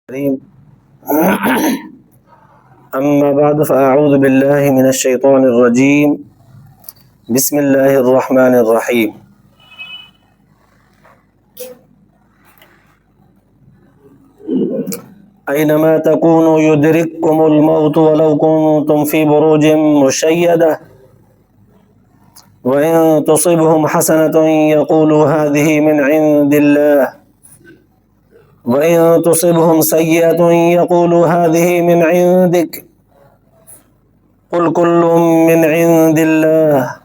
الكريم. أما بعد فأعوذ بالله من الشيطان الرجيم. بسم الله الرحمن الرحيم. أينما تكونوا يدرككم الموت ولو كنتم في بروج مشيدة وإن تصبهم حسنة يقولوا هذه من عند الله وإن تصبهم سيئة يقولوا هذه من عندك قل كل من عند الله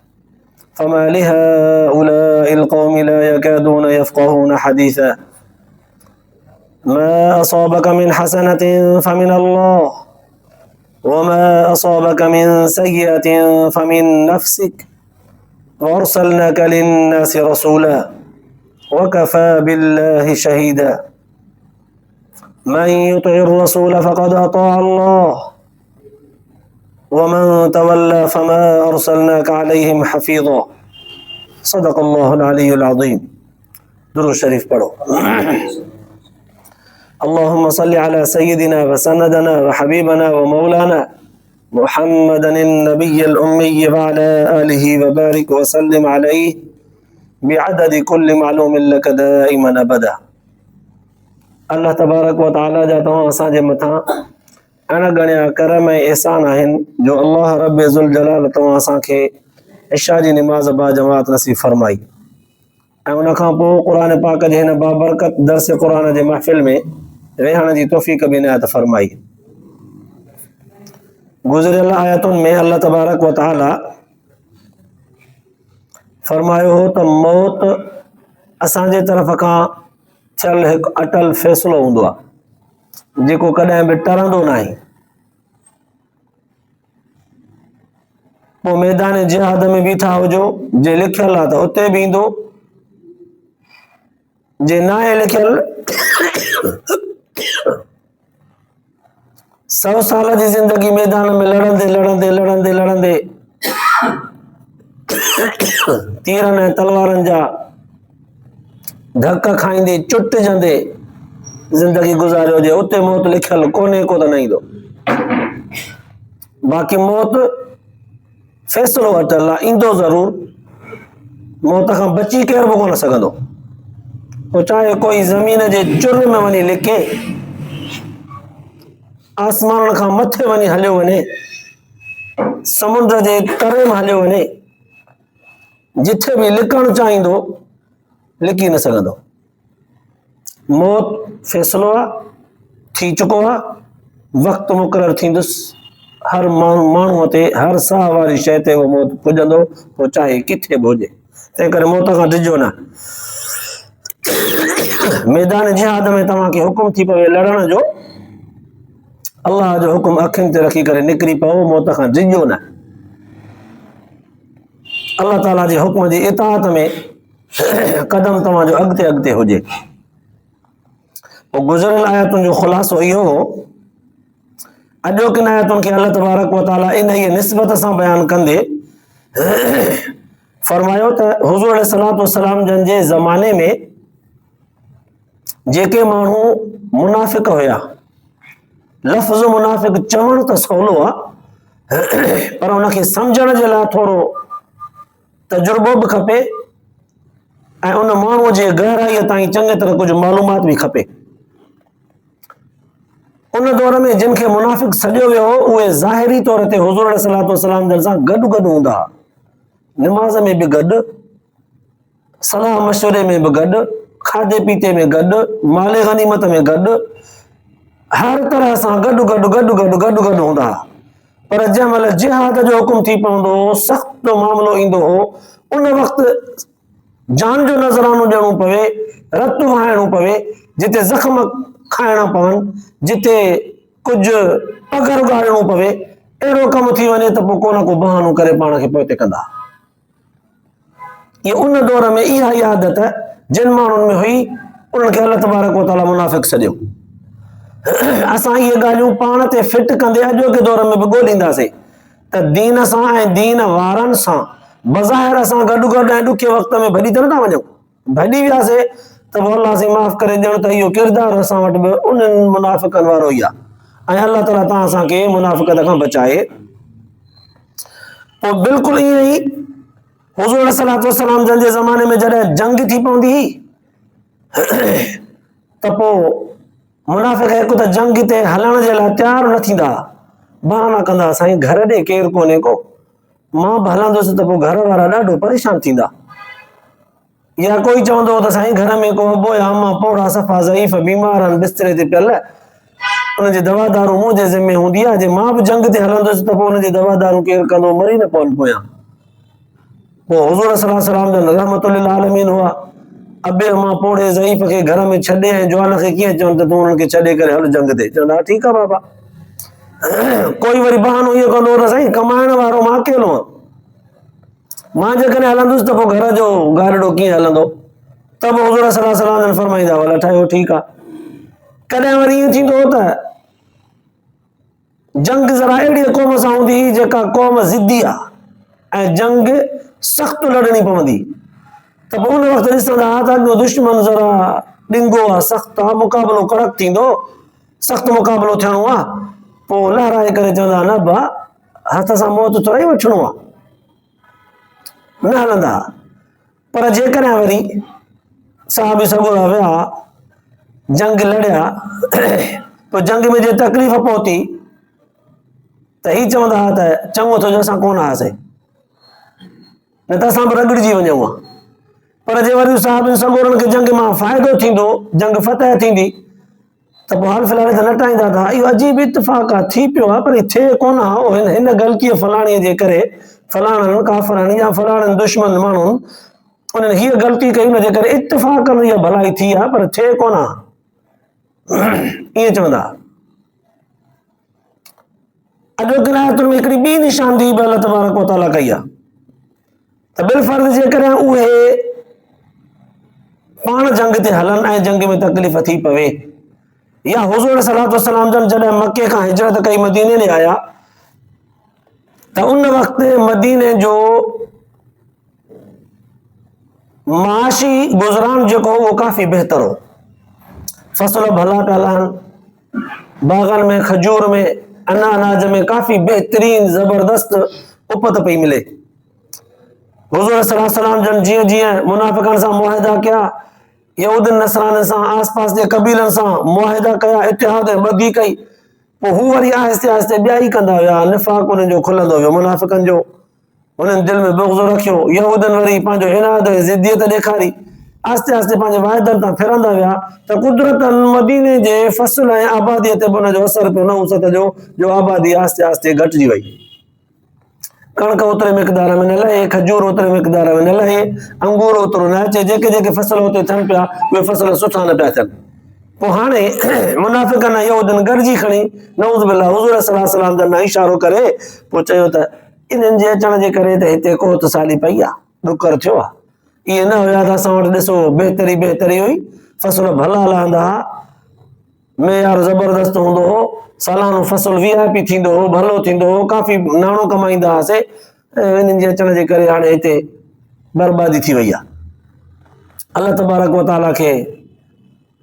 فما لهؤلاء القوم لا يكادون يفقهون حديثا ما أصابك من حسنة فمن الله وما أصابك من سيئة فمن نفسك وأرسلناك للناس رسولا وكفى بالله شهيدا من يطع الرسول فقد أطاع الله ومن تولى فما أرسلناك عليهم حفيظا صدق الله العلي العظيم. درود شريف पढ़ो. اللهم صل على سيدنا وسندنا وحبيبنا ومولانا محمد النبي الأمي وعلى آله وبارك وسلم عليه بعدد كل معلوم لك دائما أبدا. अल्लाह तबारक व तआला जा तव्हां असांजे मथां अणगणिया करम ऐं एहसान आहिनि जो अल्लाह रब ज़ुल जलाल तव्हां असांखे इशा जी निमाज़ बा जमात नसीब फरमाई ऐं उन खां पोइ क़ुर पाक जे हिन बाबरकत दर्स क़ुर जे महफ़िल में वेहण जी तौफ़ीक़ बि इनायत फरमाई। गुज़िरियल आयतुनि में अल्लाह तबारक व तआला फरमायो हो त मौत असांजे तरफ़ खां थियल हिकु अटल फ़ैसिलो हूंदो आहे जेको कॾहिं बि टरंदो न आहे। पोइ मैदान जिहाद में बीठा हुजो, जे लिखियल आहे त उते बि ईंदो, जे न आहे लिखियल 100 साल जी ज़िंदगी मैदान में लड़ंदे लड़ंदे लड़ंदे लड़ंदे तीरनि ऐं तलवारनि जा धक खाईंदे चुटजंदे ज़िंदगी गुज़ारियो हुजे, उते मौत लिखियल कोन्हे को त न ईंदो। बाक़ी मौत फ़ैसिलो अटल आहे, ईंदो ज़रूर। मौत खां बची केर बि कोन सघंदो। पोइ चाहे कोई ज़मीन जे चुर में वञी लिके, आसमान खां मथे वञी हलियो वञे, समुंड जे तरे में हलियो वञे, जिथे बि लिकणु चाहींदो लिकी न सघंदो। मौत फ़ैसिलो आहे, थी चुको आहे, वक़्तु मुक़ररु थींदुसि, हर माण्हूअ ते हर साह वारी शइ ते उहो मौत पुॼंदो, पोइ चाहे किथे बि हुजे। तंहिं करे मौत खां डिॼो न। मैदान जिहाद में तव्हांखे हुकुम थी पवे लड़ण जो, अल्लाह जो हुकुम अखियुनि ते रखी करे निकिरी पओ, मौत खां डिॼो न। अल्लाह ताला जे हुकुम जी इताअत में कदम तव्हांजो अॻिते अॻिते हुजे। पोइ गुज़िरियल आयतुनि जो ख़ुलासो इहो हो। अॼोकिन आयतुनि खे अल्लाह तबारक व तआला इन ई निस्बत सां बयानु कंदे फरमायो त हुज़ूर अलैहिस्सलातु वस्सलाम जन जे ज़माने में जेके माण्हू मुनाफ़िक हुया, लफ़्ज़ मुनाफ़िक चवण त सवलो आहे, पर उनखे सम्झण जे लाइ थोरो तजुर्बो बि खपे ऐं उन माण्हूअ जे गहराईअ ताईं चङी तरह कुझु मालूमात बि खपे। उन दौर में जिन खे मुनाफ़िक सॾियो वियो हो, उहे ज़ाहिरी तौर ते हुज़ूर अलैहिस्सलातु वस्सलाम जन सां गॾु गॾु हूंदा, निमाज़ में बि गॾु, सलाह मशवरे में बि गॾु, खाधे पीते में गॾु, माले गनीमत में गॾु, हर तरह सां गॾु गॾु गॾु गॾु गॾु गॾु हूंदा। पर जंहिं महिल जिहाद जो हुकुम थी पवंदो हो, सख़्तु मामिलो ईंदो हो, उन वक़्तु जान जो नज़रानो ॾियणो पवे, रतु वहाइणो पवे, जिते ज़ख़्म खाइणा पवनि, जिते कुझु पगर उगाड़णो पवे, अहिड़ो कमु थी वञे त पोइ को न को बहानो करे पाण खे पोइते कंदा। ये उन दौर में इहा ई आदत जिन माण्हुनि में हुई, उन्हनि खे अल्लाह तबारक व तआला मुनाफ़िक सॾियो। असां इहे ॻाल्हियूं पाण ते फिट कंदे अॼोके दौर में बि ॻोल्हींदासीं त दीन सां ऐं दीन वारनि सां बज़ाहिर असां गॾु गॾु ऐं ॾुखे वक़्त में भॼी त नथा वञूं। भॼी वियासीं त पोइ अलाह से माफ़ करे ॾियण त इहो किरदारु असां वटि बि उन्हनि मुनाफ़िक़नि वारो ई आहे ऐं अलाह ताला तव्हां असांखे मुनाफ़िक़त खां बचाए। पोइ बिल्कुलु ईअं ई हुज़ूर सल्लल्लाहु अलैहि वसल्लम जन जे ज़माने में जॾहिं जंग थी पवंदी हुई त पोइ मुनाफ़िक़ हिकु त जंग ते हलण जे लाइ तयारु न थींदा, बहाना कंदा साईं घर ॾे केरु कोन्हे को, मां बि हलंदुसि त पोइ घर वारा ॾाढो परेशान थींदा। या कोई चवंदो त साईं घर में को बोया अम्मा पोड़ा सफ़ा ज़ईफ़ बीमार आहिनि बिस्तरे ते पियल, उनजी दवा दारू मुंहिंजे ज़िम्मे हूंदी आहे, जे मां बि जंग ते हलंदुसि त पोइ उनजी दवा दारू केरु कंदो, मरी न पवनि पोयां। पोइ हुज़ूर सल्लल्लाहु अलैहि वसल्लम जन रहमतुल लिल आलमीन हुआ, अबे अम्मा पोड़े ज़ईफ़ खे घर में छॾे ऐं जवान खे कीअं चवनि त तूं उन्हनि खे छॾे करे हल जंग ते, चवंदा ठीकु आहे बाबा। कोई वरी बहानो इहो कंदो त साईं कमाइण वारो मां अकेलो आहियां, मां जेकॾहिं हलंदुसि त पोइ घर जो गारड़ो कीअं हलंदो, त पोइ हुज़ूर सल्लल्लाहु अलैहि वसल्लम फरमाईंदा भला ठाहियो ठीकु आहे। कॾहिं वरी ईअं थींदो त जंग ज़रा अहिड़ी क़ौम सां हूंदी हुई जेका क़ौम ज़िद्दी आहे ऐं जंग सख़्तु लड़णी पवंदी, त पोइ उन वक़्तु ॾिसंदा त अॻो दुश्मन ज़रा ॾिंगो आहे, सख़्तु आहे, मुक़ाबिलो कड़क थींदो, सख़्तु मुक़ाबिलो थियणो आहे, पोइ लहराए करे चवंदा न भा हथ सां मौत थोरी वठिणो आहे, न हलंदा। पर जेकॾहिं वरी साहब सॻोरा विया जंग लड़िया पोइ जंग में जे तकलीफ़ पहुती त ही चवंदा हुआ त चङो थियो जो असां कोन हुआसीं, न त असां बि रगड़िजी वञूं हा। पर जे वरी साहब सॻोरनि खे जंग मां फ़ाइदो थींदो, जंग फतह थींदी त पोइ हाल फ़िलहाल त नटाईंदा था, इहो अजीब इत्तिफ़ाक़ आहे, थी पियो आहे पर थिए कोन हा, हिन ग़लतीअ फलाणीअ जे करे फलाणनि काफ़रनि या फलाणनि दुश्मन माण्हुनि उन्हनि हीअ ग़लती कई हुनजे करे इत्तिफ़ाक़ में इहा भलाई थी आहे पर थिए कोन हा, ईअं चवंदा। अॼु किनायतुनि में हिकिड़ी ॿी निशानदेही बि अल्लाह तबारक व तआला कई आहे त बिलफर्ज़ जेकॾहिं उहे पाण जंग ते हलनि ऐं जंग में तकलीफ़ थी पवे, या हुज़ूर सल्लल्लाहु अलैहि वसल्लम जन जॾहिं मके खां हिजरत कई मदीने ॾे आया त उन वक़्तु मदीने जो माशी गुज़रान जेको उहो काफ़ी बहितर हो, फसल भला पिया लहनि, बाग़नि में खजूर में अनाज में काफ़ी बहितरीन ज़बरदस्त उपत पई मिले। हुज़ूर सल्लल्लाहु अलैहि वसल्लम जन जीअं जीअं मुनाफ़िक़नि सां मुआहिदा कया, यहूदनि नसराननि सां आस पास जे क़बीलनि सां मुआहिदा कया, इतिहाद ॿधी कई, पोइ हू वरी आहिस्ते आहिस्ते ॿिया ई कंदा विया, निफ़ाक़ उन्हनि जो खुलंदो वियो, मुनाफ़िक़नि जो उन्हनि दिलि में बुग़्ज़ रखियो, यहूदनि वरी पंहिंजो इनाद ऐं ज़िद्दियत ॾेखारी, आहिस्ते आहिस्ते पंहिंजे वाइदनि तां फिरंदा विया त कुदरतनि मदीने जे फसल ऐं आबादीअ ते बि उनजो असरु पियो नहुसत जो आबादी आहिस्ते आहिस्ते घटिजी वई, कणक ओतिरे मिक़दार में न लहे, खजूर ओतिरे मिक़दार में न लहे, अंगूर ओतिरो न अचे, जेके जेके फसल हुते थियनि पिया उहे फसल सुठा न पिया थियनि। पोइ हाणे मुनाफ़िक़नि ऐं यहूदनि गॾिजी खणी नऊज़ बिल्लाह हुज़ूर सल्लल्लाहु अलैहि वसल्लम जन इशारो करे पोइ चयो त इन्हनि जे अचण जे करे त हिते कोत साली पई आहे, ॾुकर थियो आहे, इहे न हुया त असां वटि ॾिसो बहितरी हुई, फसल भला लहंदा हुआ, मेयार ज़बरदस्त हूंदो हो, सालानो फसल VIP थींदो हो, भलो थींदो हो, काफ़ी नाणो कमाईंदा हुआसीं, इन्हनि जे अचण जे करे हाणे हिते बर्बादी थी वई आहे। अल्लाह तबारक व तआला खे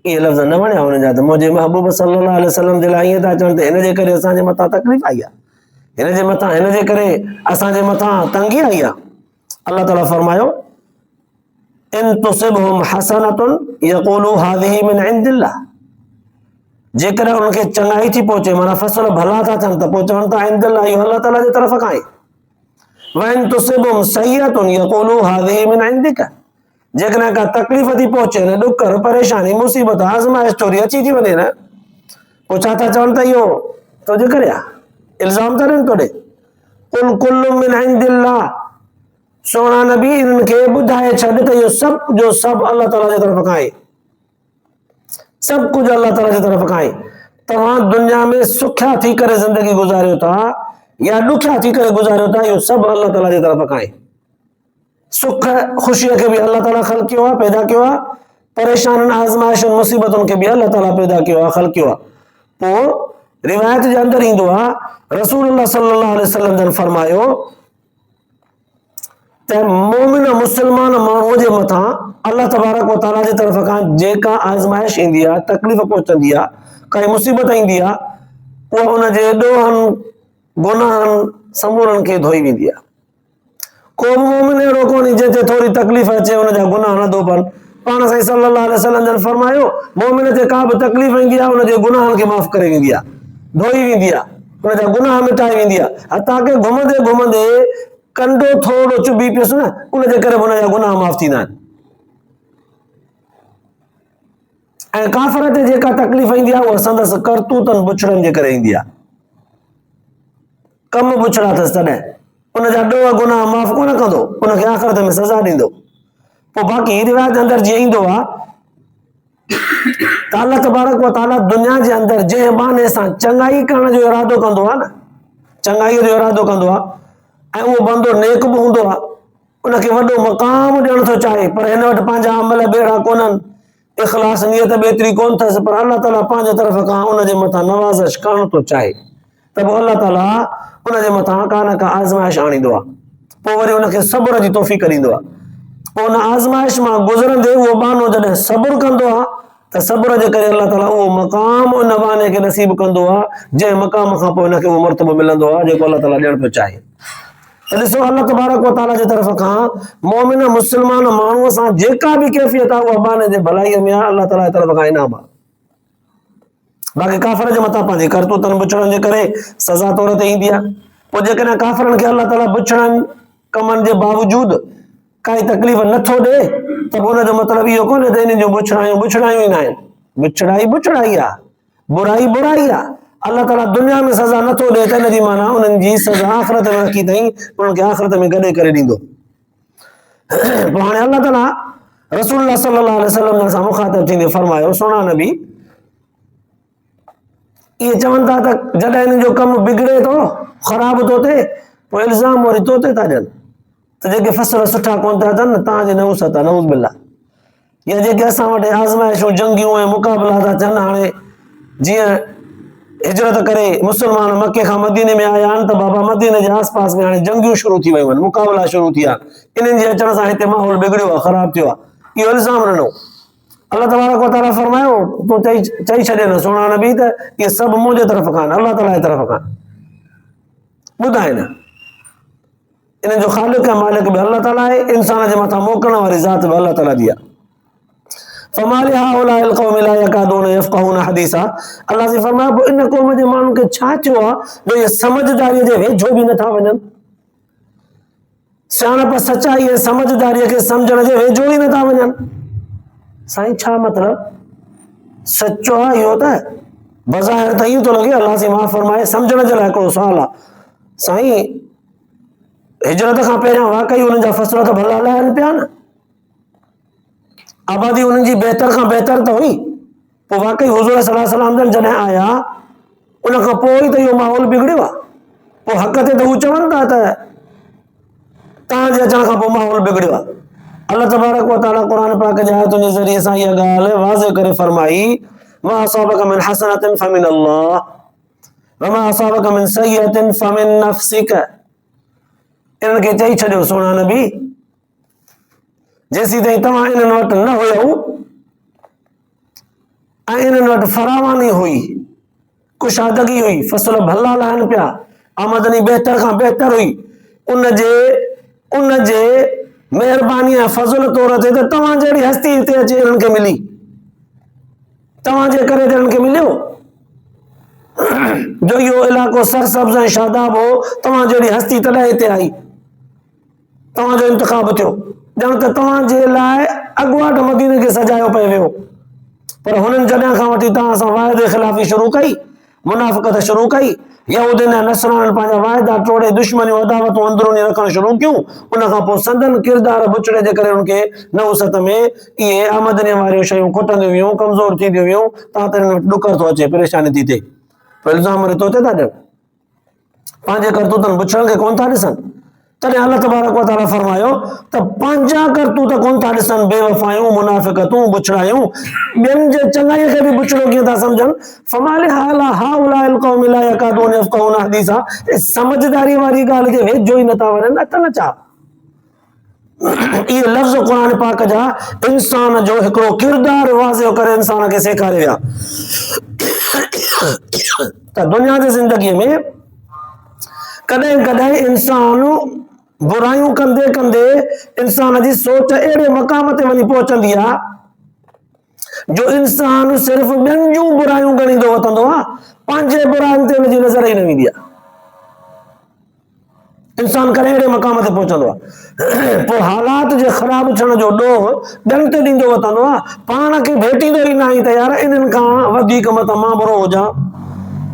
इहे लफ़्ज़ न वणिया हुननि जा त मुंहिंजे महबूब सल्लल्लाहु अलैहि वसल्लम जे लाइ ईअं था चवनि त हिन जे करे असांजे मथां तकलीफ़ आई आहे, हिन जे करे असांजे मथां तंगी आई आहे। अल्लाह ताला फरमायो इन तुसिबहुम हसनतुन यक़ूलू हाज़िही मिन इंदिल्लाह, जेकॾहिं उनखे चङाई थी पहुचे माना फसल भला था थियनि त पोइ चवनि था इंदिल्लाह, इहो अल्लाह ताला जी तरफ़ खां आहे। वइन तुसिबहुम सय्यतुन यक़ूलू हाज़िही मिन इंदिक, जेकॾहिं का तकलीफ़ थी पहुचे न ॾुकर परेशानी मुसीबत आज़माइश थोरी अची थी वञे न, पोइ छा था चवनि त इहो तुंहिंजे करे आहे, इल्ज़ाम था ॾियनि तोॾे, कुल कुल्लु मिन इंदिल्लाह, सोना नबी इन्हनि खे ॿुधाए छॾ त इहो सभु जो सभु अल्लाह ताला जी तरफ़ खां आहे, सभु कुझु अल्लाह ताला जी तरफ़ खां आहे। तव्हां दुनिया में सुखिया थी करे ज़िंदगी गुज़ारियो था या ॾुखिया थी करे गुज़ारियो था, इहो सभु अल्लाह ताला जी तरफ़ खां आहे। सुख ख़ुशीअ खे बि अल्लाह ताला ख़ल्क़ कयो आहे, पैदा कयो आहे, परेशान आज़माइशुनि मुसीबतुनि खे बि अल्लाह ताला पैदा कयो आहे, ख़ल्क़ कयो आहे। पोइ रिवायत जे अंदरि ईंदो आहे रसूलुल्लाह सल्लल्लाहु अलैहि वसल्लम जन फरमायो त मोमिन मुस्लमान माण्हूअ जे मथां अल्लाह तबारक व तआला जी तरफ़ खां जेका आज़माइश ईंदी आहे, तकलीफ़ पहुचंदी आहे, काई मुसीबत ईंदी आहे, उहा उनजे ॾोहनि गुनाहनि समूरनि खे धोई वेंदी आहे। को बि मोमिन अहिड़ो कोन्हे जंहिंखे थोरी तकलीफ़ अचे उनजा गुनाह न धोपनि। पाण साईं सल्लल्लाहु अलैहि वसल्लम जन फरमायो, मोमिन ते का बि तकलीफ़ ईंदी आहे उनजे गुनाहनि खे माफ़ करे वेंदी आहे, धोई वेंदी आहे, उनजा गुनाह मिटाए वेंदी आहे। हता कि घुमंदे घुमंदे कंडो थोरो चुभी पियुसि न, उनजे करे उनजा गुनाह माफ़ थींदा आहिनि। ऐं काफ़िर ते जेका तकलीफ़ ईंदी आहे उहा संदसि करतूतनि बुछड़नि जे करे ईंदी आहे। कम बुछड़ा अथसि तॾहिं उनजा ॾोह गुनाह माफ़ कोन कंदो, उनखे आख़िरत में सज़ा ॾींदो। पोइ बाक़ी रिवायत अंदरि जीअं ईंदो आहे त अल्लाह तबारक व तआला दुनिया जे अंदरि जंहिं बहाने सां चङाई करण जो इरादो कंदो आहे न, चङाईअ जो इरादो कंदो आहे, ऐं उहो बंदो नेक बि हूंदो आहे, उनखे वॾो मक़ाम ॾियणु थो चाहे, पर हिन वटि पंहिंजा अमल ॿेड़ा कोन्हनि, इख़लास नियत एतिरी कोन अथसि, पर अल्लाह ताला पंहिंजे तरफ़ खां उनजे मथां नवाज़श करणु थो चाहे, त पोइ अल्लाह ताला उनजे मथां का न का आज़माइश आणींदो आहे। पोइ वरी उनखे सब्र जी तौफ़ीक़ ॾींदो आहे। पोइ उन आज़माइश मां गुज़रंदे उहो बानो जॾहिं सब्र कंदो आहे त सब्र जे करे अल्लाह ताला उहो मक़ाम उन बाने खे नसीब कंदो आहे, जंहिं मक़ाम खां पोइ उनखे उहो मर्तबो मिलंदो आहे जेको अल्लाह ताला ॾियणु पियो चाहे। त ॾिसो, अल्लाह तबारक व तआला जी तरफ़ खां मोमिन मुस्लमान माण्हूअ सां जेका बि कैफ़ियत आहे उहा बाने जे भलाईअ में आहे, अल्लाह ताला जी तरफ़ खां इनाम आहे। बाक़ी काफ़िर जे मथां पंहिंजे करतूतनि बुछड़नि जे करे सज़ा तौर ते ईंदी आहे। पोइ जेकॾहिं काफ़िरनि खे अल्लाह ताला बुछड़नि कमनि जे बावजूदि काई तकलीफ़ नथो ॾे त उनजो मतिलबु इहो कोन्हे त इन जूं बुछड़ायूं बुछड़ायूं ई न आहिनि। बुछड़ाई बुछड़ाई आहे, बुराई बुराई आहे। अल्लाह ताला दुनिया में सज़ा नथो ॾे त इन जी माना उन्हनि जी सज़ा आख़िरत में रखी अथई, उन्हनि खे आख़िरत में गॾे करे ॾींदो। पोइ हाणे अल्लाह ताला रसूलुल्लाह सल्लल्लाहु अलैहि वसल्लम सां मुख़ातिब थींदे फरमायो, सुहिणा नबी इहे चवनि था त जॾहिं हिन जो कमु बिगड़े थो, ख़राब थो थिए, पोइ इल्ज़ाम वरी तो ते था ॾियनि त जेके फसल सुठा कोन था अचनि तव्हांजे नऊस था, नऊज़ बिल्ला, या जेके असां वटि आज़माइशूं जंगियूं ऐं मुक़ाबला था थियनि। हाणे जीअं हिजरत करे मुस्लमान मके खां मदीने में आया आहिनि त बाबा मदीने जे आस पास में हाणे जंगियूं शुरू थी वियूं आहिनि, मुक़ाबला शुरू थी विया, इन्हनि जे अचण सां हिते माहौल बिगड़ियो आहे, ख़राब थियो आहे, इहो इल्ज़ाम ॾिनो। अल्लाह तबारक व तआला फरमायो, तूं चई छॾे न सुहिणा नबी त इहे सभु मुंहिंजे तरफ़ खां, अल्लाह ताला जी तरफ़ खां। ॿुधाए न, इन्हनि जो ख़ालिक़ ऐं मालिक बि अल्लाह ताला आहे, इंसान जे मथां मोकिलण वारी ज़ात बि अल्लाह ताला जी आहे। फमा लिहाउलाइल क़ौमि ला यकादून यफ़क़हून हदीसा, अल्लाह जी फरमायो, पोइ इन क़ौम जे माण्हुनि खे छा थियो आहे जो इहे समझदारीअ जे वेझो बि नथा वञनि, सियाणप सचाई ऐं समझदारीअ खे सम्झण जे वेझो ई नथा वञनि। साईं छा मतिलब? सचो आहे इहो त बज़ाहिर त ईअं थो लॻे, अल्लाह से माफ़ फरमाए, सम्झण जे लाइ हिकिड़ो सुवाल आहे। साईं हिजरत खां पहिरियां वाकई उन्हनि जा फसल त भला हलाइनि पिया न, आबादी उन्हनि जी बहितर खां बहितर त हुई, पोइ वाकई हुज़ूर सल्लल्लाहु अलैहि वसल्लम जॾहिं आया उन खां पोइ ई त इहो माहौल बिगड़ियो आहे। पोइ हक़ ते त हू चवनि था त तव्हांजे अचण खां पोइ माहौल बिगड़ियो आहे। अल्लाह तबारक व तआला क़ुरान पाक जे आयतुनि जे ज़रिए सां इहा ॻाल्हि वाज़े करे फरमाई, मा असाबक मिन हसनतिन फमिन अल्लाह व मा असाबक मिन सय्यतिन फमिन नफ्सिक। इन्हनि खे चई छॾियो, सुहिणा नबी जेसीं ताईं तव्हां इन्हनि वटि न हुयव ऐं इन्हनि वटि फरावानी हुई, कुशादगी हुई, फसल भला लहनि पिया, आमदनी बहितर खां बहितर हुई, उन जे महिरबानी ऐं फज़ल तौर ते त तव्हां जहिड़ी हस्ती हिते अचे इन्हनि खे मिली, तव्हां जे करे इन्हनि खे मिलियो जो इहो इलाइक़ो सरसब्ज़ ऐं शादाब हो, तव्हां जहिड़ी हस्ती तॾहिं हिते आई, तव्हांजो इंतिखाब थियो, ॼण त तव्हांजे लाइ अॻुवाट मदीने खे सजायो पियो वियो। पर हुननि जॾहिं खां वठी तव्हां सां वाइदे ख़िलाफ़ी शुरू कई, मुनाफ़िक़त शुरू कई, यहूदियुनि ऐं नसराणियुनि पंहिंजा वाइदा टोड़े दुश्मनियूं अदावतूं अंदरूनी रखणु शुरू कयूं, उन खां पोइ संदन किरदार बुछड़े जे करे उनखे नवसत में इहे आमदनीअ वारियूं शयूं खुटंदियूं वियूं, कमज़ोर थींदियूं वियूं, तव्हां त हिन वटि ॾुकर थो अचे, परेशानी थी थिए, पोइ इल्ज़ाम वरी तो ते था ॾियनि, पंहिंजे करतूतनि बुछड़नि खे कोन था ॾिसनि। तॾहिं अल्लाह तबारक व तआला फरमायो त पंहिंजा करतूत कोन था ॾिसनि, बेवफ़ायूं, मुनाफ़िक़तूं, बुछड़ायूं, ॿियनि जे चङाईअ खे बि बुछड़ो कीअं था सम्झनि। फमा लिहाउलाइल क़ौमि ला यकादून यफ़क़हून हदीसा, समझदारी वारी ॻाल्हि जे वेझो ई नथा वञनि, अचनि छा? ये लफ्ज़ कुरान पाक जा इंसान जो हिकिड़ो किरदार वाज़िह करे इंसान खे सेखारे विया त दुनिया जी ज़िंदगीअ में कॾहिं कॾहिं इंसान बुरायूं कंदे कंदे इंसान जी सोच अहिड़े मक़ाम ते वञी पहुचंदी आहे जो इंसान सिर्फ़ ॿियनि जूं बुरायूं ॻणींदो वठंदो आहे, पंहिंजे बुरायुनि ते हुनजी नज़र ई न वेंदी आहे। इंसान करे अहिड़े मक़ाम ते पहुचंदो आहे, पोइ हालात जे ख़राब थियण जो ॾोह ॿियनि ते ॾींदो वठंदो आहे, पाण खे भेटींदो ई न आहे त यार इन्हनि खां वधीक मतां मां बुरो हुजां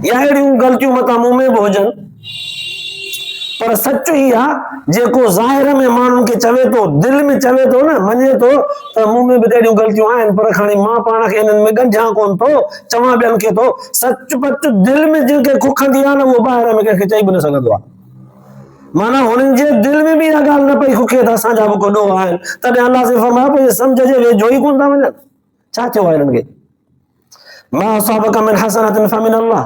या अहिड़ियूं ग़लतियूं मतां मूं में बि हुजनि। पर सच ई आहे जेको ज़ाहिर में माण्हुनि खे चवे थो, दिलि में चवे थो न, मञे थो त मूं में बि अहिड़ियूं ग़लतियूं आहिनि, पर हाणे मां पाण खे इन्हनि में ॻंढियां कोन थो, चवां ॿियनि खे थो। सच पच दिलि में जंहिंखे खुखंदी आहे न उहो ॿाहिरि में कंहिंखे चई बि न सघंदो आहे। माना हुननि जे दिलि में बि इहा ॻाल्हि न पई खुखे त असांजा बि को ॾोह आहिनि, तॾहिं अलाह से फरमायो पोइ सम्झ जे वेझो ई कोन था वञनि। छा चयो आहे हिननि खे? मा असाबक मिन हसनतिन फमिन अल्लाह,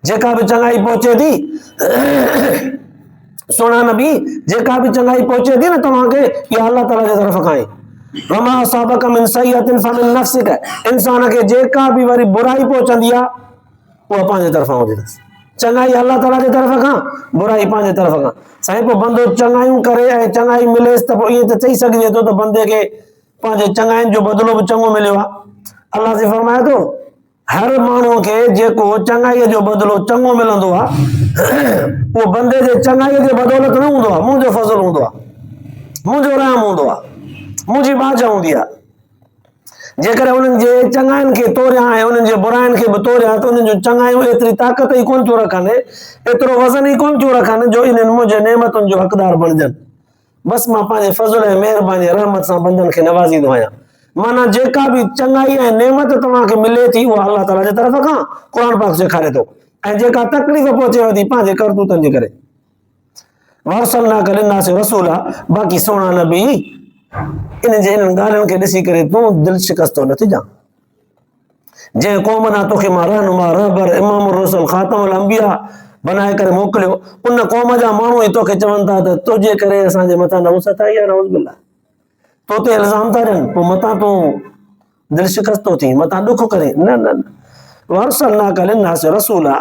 जेका बि चङाई पहुचे थी सुणा नबी, जेका बि चङाई पहुचे थी न तव्हांखे इहा अल्लाह ताला जे तरफ़ खां आहे। वमा असाबक मिन सय्यतिन फमिन नफ्सिक, इंसान खे जेका बि वरी बुराई पहुचंदी आहे उहा पंहिंजे तरफ़ां हूंदी अथसि। चङाई अल्लाह ताला जे तरफ़ खां, बुराई पंहिंजे तरफ़ खां। साईं पोइ बंदो चङायूं करे ऐं चङाई मिलेसि त पोइ ईअं त चई सघिजे थो त बंदे खे पंहिंजे चङाइनि जो बदिलो बि चङो मिलियो आहे। अल्लाह से फरमाए थो हर माण्हूअ खे जेको चङाईअ जो बदिलो चङो मिलंदो आहे उहो बंदे जे चङाईअ जे बदौलत न हूंदो आहे, मुंहिंजो फज़ल हूंदो आहे, मुंहिंजो रहम हूंदो आहे, मुंहिंजी बाज हूंदी आहे। जेकर उन्हनि जे चङाइनि खे तोड़िया ऐं उन्हनि जे बुराइनि खे बि तोड़िया त उन्हनि जूं चङायूं एतिरी ताक़त ई कोन थियूं रखनि, एतिरो वज़न ई कोन थियूं रखनि जो इन्हनि मुंहिंजे नेमतुनि जो हक़दार बणिजनि। बसि मां पंहिंजे फज़ल ऐं महिरबानी रहमत सां बंदनि खे नवाज़ींदो आहियां। माना जेका बि चङाई ऐं नेमत तव्हांखे मिले थी उहा अल्लाह ताला जे तरफ़ खां क़ुर पाक सेखारे थो, ऐं जेका तकलीफ़ पहुचेव थी पंहिंजे करतूतनि जे करे। वरसलनाक लिन्नास रसूला, बाक़ी सोना नबी इन जे इन्हनि ॻाल्हियुनि खे ॾिसी करे तूं दिलि शिकस्तो न थिजां। जंहिं क़ौम ना तोखे मां रहनुमा, रहबर, इमामुर रसूल, ख़ातमुल अंबिया बनाए करे मोकिलियो, उन क़ौम जा माण्हू ई तोखे चवनि था त तुंहिंजे करे असांजे मथां नहुसत आई आहे, नऊज़ बिल्लाह, तो ते इल्ज़ाम था ॾियनि, पोइ मतां तूं दिलि शिकस्तो थी, मतां ॾुख करे। न न न, वरसलनाक लिन्नास रसूला,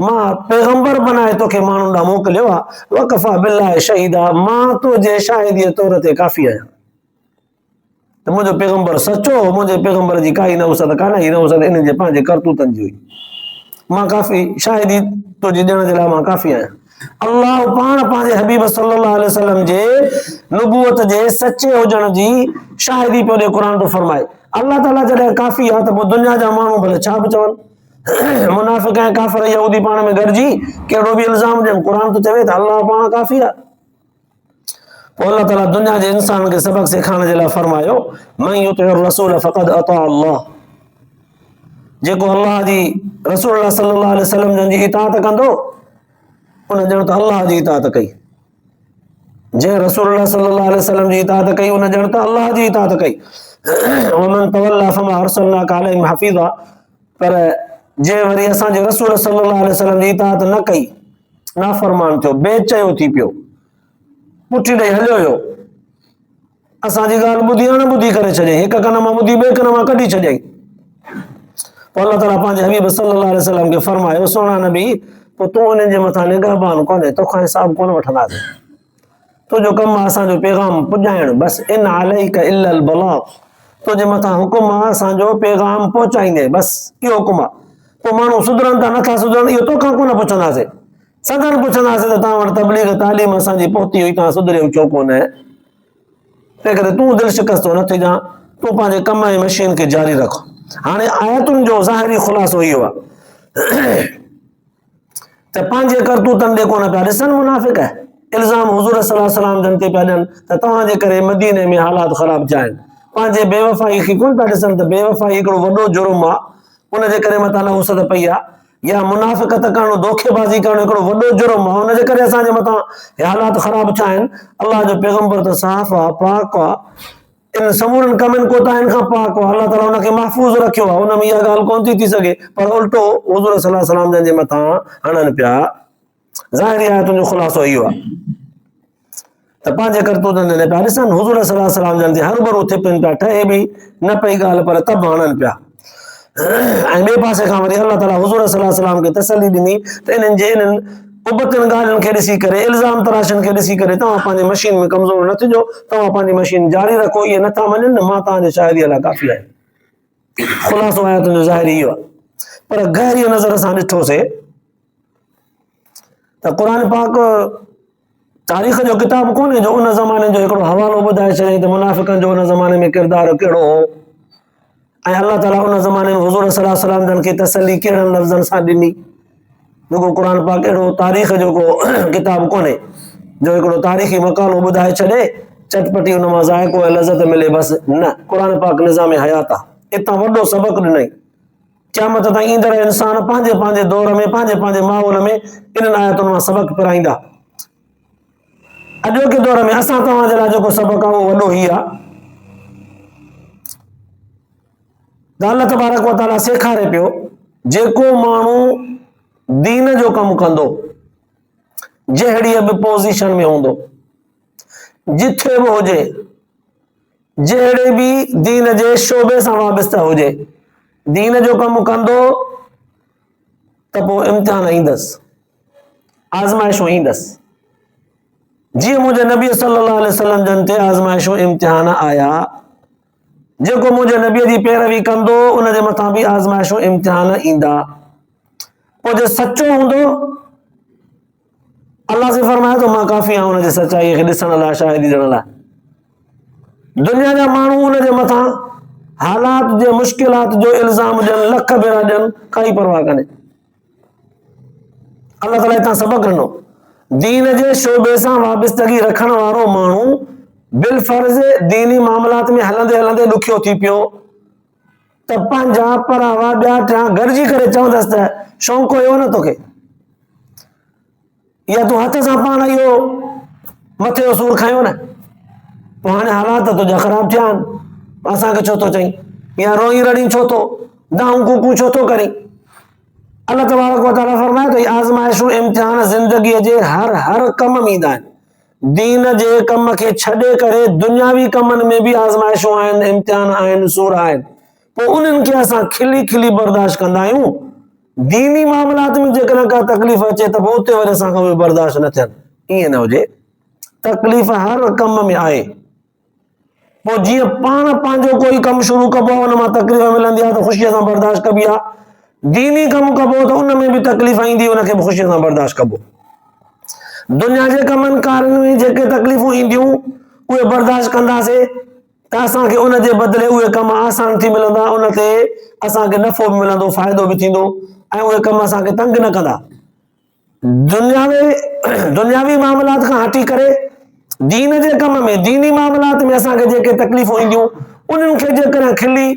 मां पैगंबर बनाए तोखे माण्हुनि ॾांहुं मोकिलियो आहे। वकफ़ा बिल्लाहि शहीदा, मां तुंहिंजे शाहिदीअ तौर ते काफ़ी आहियां त मुंहिंजो पैगंबर सचो, मुंहिंजे पैगंबर जी काई नहुसत कान, हीअ नहुसत इन जे पंहिंजे करतूतनि जी हुई। मां काफ़ी शाहिदी तुंहिंजी ॾियण जे लाइ मां काफ़ी आहियां। अल्लाह पाण पंहिंजे हबीब सल्लल्लाहु अलैहि वसल्लम जे नबूअत जे सचे हुजण जी शाहिदी पियो ॾे, क़ुर थो फरमाए। अल्लाह ताला जॾहिं काफ़ी आहे त पोइ दुनिया जा माण्हू भले छा बि चवनि, मुनाफ़िक़ ऐं काफ़िर यहूदी पाण में गॾिजी कहिड़ो बि इल्ज़ाम ॾियनि, क़ुर त चवे त अल्लाह पाण काफ़ी आहे। पोइ अल्लाह ताला दुनिया जे इंसान खे सबक़ सेखारण जे लाइ फरमायो, मन युतिअ रसूल फ़क़द अता अल्लाह, जेको अल्लाह जी रसूल सल्लल्लाहु अलैहि वसल्लम जन जी इताअत कंदो उन ॼण त अल्लाह जी इताअत कई। जंहिं रसूल सल्लल्लाहु अलैहि वसल्लम जी इताअत कई उन ॼण त अल्लाह जी इताअत कई। वमन तवल्ला फमा अरसलनाक अलैहिम हफ़ीज़ा, पर जंहिं वरी असांजे रसूल सल्लल्लाहु अलैहि वसल्लम जी इताअत न कई, नाफ़रमान थियो, बेचयो थी पियो, पुठी ॾेई हलियो हुयो, असांजी ॻाल्हि ॿुधी या न ॿुधी करे छॾियईं, हिक कन मां ॿुधी ॿिए कन मां कढी छॾियईं। पोइ अल्लाह ताला पंहिंजे हबीब सल्लल्लाहु अलैहि वसल्लम खे फरमायो, सोना नबी पोइ तूं उन्हनि जे मथां निगहबान कोन्हे, तोखां हिसाब कोन वठंदासीं, तुंहिंजो कमु आहे असांजो पैगाम पुॼाइणु, बसि इन अलैक इल्लल बलाग, तुंहिंजे मथां हुकुम आहे असांजो पैगाम पहुचाईंदे, बसि इहो हुकुम आहे। पोइ माण्हू सुधरनि था नथा सुधरनि इहो तोखां कोन पुछंदासीं, सदन पुछंदासीं त तव्हां वटि तबलीग तालीम असांजी पहुती हुई, तव्हां सुधरियो छो कोन, तंहिं करे तूं दिलि शिकस्तो न थिजां, तूं पंहिंजे कम ऐं मशीन खे जारी रख। हाणे आयतुनि जो ज़ाहिरी ख़ुलासो इहो आहे त पंहिंजे करतूतनि ॾे कोन पिया ॾिसनि मुनाफ़िक़, इल्ज़ाम हुज़ूर सल्लल्लाहु अलैहि वसल्लम जन ते पिया ॾियनि त तव्हांजे करे मदीने में हालात ख़राब थिया आहिनि, पंहिंजे बेवफ़ाई खे कोन पिया ॾिसनि त बेवफ़ाई हिकिड़ो वॾो जुर्म आहे, उनजे करे मथां नहुसत पई आहे, या मुनाफ़िक़त करणु, धोखेबाज़ी करणु हिकिड़ो वॾो जुर्म आहे, उनजे करे असांजे मथां हालात ख़राब थिया आहिनि। अल्लाह जो पैगंबर त साफ़ आहे, पाक आहे, इन समूरनि कमनि कोताहिनि खां पाक आहे, अल्लाह ताला हुनखे महफ़ूज़ रखियो आहे, हुन में इहा ॻाल्हि कोन थी सघे, पर उल्टो हुज़ूर सल्लल्लाहु अलैहि वसल्लम जे मथां हणनि पिया। ज़ाहिरी आयतुनि जो ख़ुलासो इहो आहे। त पंहिंजे करतूतनि ने पिया ॾिसनि हुज़ूर सल्लल्लाहु अलैहि वसल्लम जन ते हरूभरू थिपनि पिया, ठहे बि न पई ॻाल्हि पर तब हणनि पिया। ऐं ॿिए पासे खां वरी अलाह ताला हुज़ूर सल्लल्लाहु अलैहि वसल्लम खे तसली ॾिनी त इन्हनि जे इन्हनि उबतनि ॻाल्हियुनि खे ॾिसी करे, इल्ज़ाम तराशनि खे ॾिसी करे तव्हां पंहिंजी मशीन में कमज़ोर न थिजो, तव्हां पंहिंजी मशीन जारी रखो, इहे नथा मञनि मां तव्हांजे शाइरीअ लाइ काफ़ी आहियां। ख़ुलासो आया तुंहिंजो ज़ाहिरी इहो आहे। पर गहरीअ नज़र सां ॾिठोसीं त क़ुर पाक तारीख़ जो किताब कोन्हे जो उन ज़माने जो हिकिड़ो हवालो ॿुधाए छॾे त मुनाफ़िक़नि जो उन ज़माने में किरदारु कहिड़ो हो, ऐं अलाह ताला उन ज़माने में हुज़ूर सल्लल्लाहु अलैहि वसल्लम जन खे तसली कहिड़नि लफ़्ज़नि सां ॾिनी। जेको क़ुर पाक अहिड़ो तारीख़ जो को किताब कोन्हे जो हिकिड़ो तारीख़ी मकानो ॿुधाए छॾे, चटपटी उन मां ज़ाइक़ो ऐं लज़त मिले बसि न। क़ुर पाक निज़ाम हयात आहे। इतां वॾो सबक़ ॾिनई, क़यामत ताईं ईंदड़ इंसान पंहिंजे पंहिंजे दौर में पंहिंजे पंहिंजे माहौल में इन्हनि आयतुनि मां सबक़ पिराईंदा। अॼोके दौर में असां तव्हांजे लाइ जेको सबक़ आहे उहो वॾो ई आहे। अल्लाह तबारक व तआला सेखारे पियो, जेको माण्हू दीन जो कमु कंदो, जहिड़ीअ बि पोज़ीशन में हूंदो, जिथे बि हुजे, जहिड़े बि दीन जे शोबे सां वाबस्ता हुजे, दीन जो कमु कंदो त पोइ इम्तिहान ईंदसि, आज़माइशूं ईंदसि। जीअं मुंहिंजे नबी सल्लल्लाहु अलैहि वसल्लम जन ते आज़माइशूं इम्तिहान आया, जेको मुंहिंजे नबीअ जी पैरवी कंदो उनजे मथां बि आज़माइशूं इम्तिहान ईंदा। पोइ जे सचो हूंदो, अलाह से फरमाए थो मां काफ़ी आहियां हुनजे सचाईअ खे ॾिसण लाइ, शाहिदी ॾियण लाइ। दुनिया जा माण्हू हुनजे मथां हालात जे मुश्किलात जो इल्ज़ाम ॾियनि, लख भेरा ॾियनि, काई परवाह कान्हे। अलाह ताला हितां सबक़ ॾिनो, दीन जे शोबे सां वाबस्तगी रखण वारो माण्हू बिलफर्ज़ दीनी मामलात में हलंदे हलंदे ॾुखियो थी पियो त पंहिंजा परावा ॿिया टियां गॾिजी करे चवंदसि त शौंक़ु हुयो न तोखे, या तूं हथ सां पाण इहो मथे जो सूरु खयो न, पोइ हाणे हालात तुंहिंजा ख़राब थिया आहिनि, असांखे छो थो चईं, या रोई रड़ी छो थो, दाऊं कूकू छो थो करीं। अल्लाह तबारक व तआला फरमाए थो आज़माइशूं इम्तिहान ज़िंदगीअ जे हर कम में ईंदा आहिनि। दीन जे कम खे छॾे करे दुनियावी कमनि में बि आज़माइशूं आहिनि, इम्तिहान आहिनि, सूर आहिनि। पोइ उन्हनि खे असां खिली खिली बर्दाश्त कंदा आहियूं। दीनी मामलात में जेकॾहिं का तकलीफ़ अचे त पोइ उते वरी असांखां उहे बर्दाश्त न थियनि। ईअं न हुजे, तकलीफ़ हर कम में आहे। पोइ जीअं पाण पंहिंजो कोई कमु शुरू कबो आहे, उन मां तकलीफ़ मिलंदी आहे त ख़ुशीअ सां बर्दाश्त कबी आहे। दीनी कमु कबो त उन में बि तकलीफ़ ईंदी, उनखे बि ख़ुशीअ सां बर्दाश्त कबो। दुनिया जे कमनि कारनि में जेके तकलीफ़ूं ईंदियूं उहे बर्दाश्त कंदासीं त असांखे उन जे बदिले उहे कम आसान थी मिलंदा, उन ते असांखे नफ़ो बि मिलंदो, फ़ाइदो बि थींदो, ऐं उहे कम असांखे तंग न कंदा। दुनियावी मामलात खां हटी करे दीन जे कम में, दीनी मामलात में असांखे जेके तकलीफ़ूं ईंदियूं उन्हनि खे जेकॾहिं खिली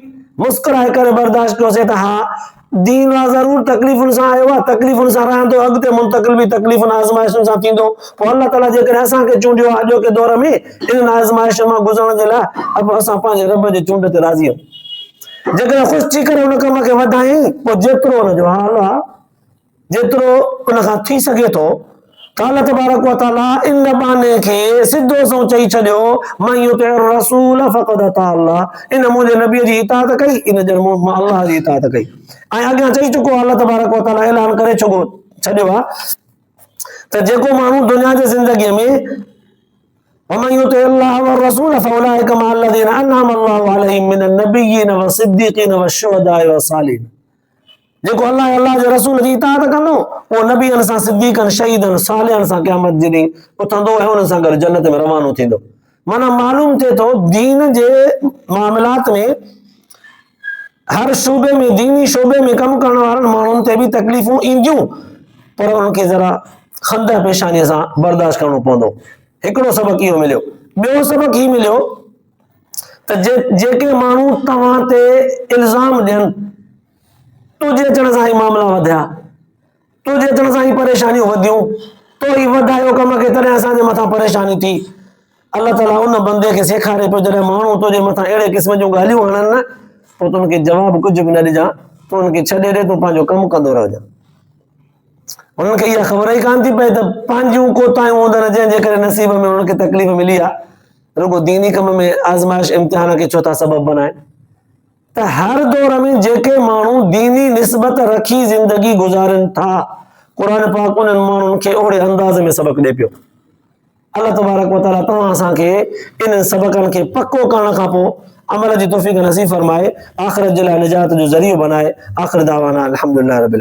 मुस्कुराए करे बर्दाश्त कयोसीं त हा दीन आहे ज़रूर तकलीफ़ुनि सां आयो आहे, तकलीफ़ुनि सां रहंदो, अॻिते मुंतक़िल बि तकलीफ़ुनि आज़माइशुनि सां थींदो। पोइ अलाह ताला जेकॾहिं असांखे चूंडियो आहे अॼोके दौर में इन्हनि आज़माइशुनि मां गुज़रण जे लाइ, अब असां पंहिंजे रब जे चूंड ते राज़ी आहियूं। जेकॾहिं ख़ुशि थी करे उन कम खे वधायूं, पोइ जेतिरो हुनजो हाल आहे, जेतिरो उन खां थी सघे थो, अल्लाह तबारक व तआला इन बाने खे सिधो सो चई छॾियो, मन युतिअ रसूल फक़द अता अल्लाह। इन मुंहिंजे नबीअ जी इताअत कई, इन जे मां अल्लाह जी इताअत कई। ऐं अॻियां चई चुको अल्लाह तबारक व तआला ऐलान करे छॾियो आहे त जेको माण्हू दुनिया जी ज़िंदगीअ में ومن يطع الله والرسول فاولئك مع الذين انعم الله عليهم من النبيين والصديقين والشهداء والصالحين। जेको अल्लाह जे रसूल जी इताअत कंदो उहो नबीअनि सां, सिद्दीक़नि, शहीदनि, सालिहनि सां क़यामत जे ॾींहुं उथंदो ऐं हुननि सां गॾु जन्नत में रवानो थींदो। माना मालूम थिए थो दीन जे मामलात में हर शोबे में, दीनी शोबे में कमु करण वारनि माण्हुनि ते बि तकलीफ़ूं ईंदियूं, पर उन्हनि खे ज़रा खंद पेशानीअ सां बर्दाश्त करणो पवंदो। हिकिड़ो सबक़ इहो मिलियो। ॿियो सबक़ ही मिलियो त जेके माण्हू तव्हां ते इल्ज़ाम ॾियनि, तुंहिंजे अचण सां ई मामला वधिया, तुंहिंजे अचण सां ई परेशानियूं वधियूं, तो ई वधायो कम खे तॾहिं असांजे मथां परेशानी थी। अल्लाह ताला उन बंदे खे सेखारे पियो, जॾहिं माण्हू तुंहिंजे मथां अहिड़े क़िस्म जूं ॻाल्हियूं हणनि न, पोइ तुंहिंखे जवाबु कुझु बि न ॾिजां, तूं उनखे छॾे ॾे, तूं पंहिंजो कमु कंदो रहिजां। उन्हनि खे इहा ख़बर ई कान थी पए त पंहिंजूं कोतायूं हूंदनि, जंहिंजे करे नसीब में उन्हनि खे तकलीफ़ मिली आहे। रुगो दीनी कम में आज़माइश इम्तिहान खे छो था सबब बनाइनि? त हर दौर में जेके माण्हू दीनी निस्बत रखी ज़िंदगी गुज़ारनि था, क़ुर पाक उन्हनि माण्हुनि खे ओड़े अंदाज़ में सबक़ ॾिए पियो। अल्लाह तबारक व तआला तव्हां असांखे इन सबक़नि खे पको करण खां पोइ अमल जी तौफ़ीक़ नसीब फरमाए, आख़िरत जे लाइ निजात जो ज़रियो बनाए। आख़िर दावाना अल्हम्दुलिल्लाह रब्बिल आलमीन।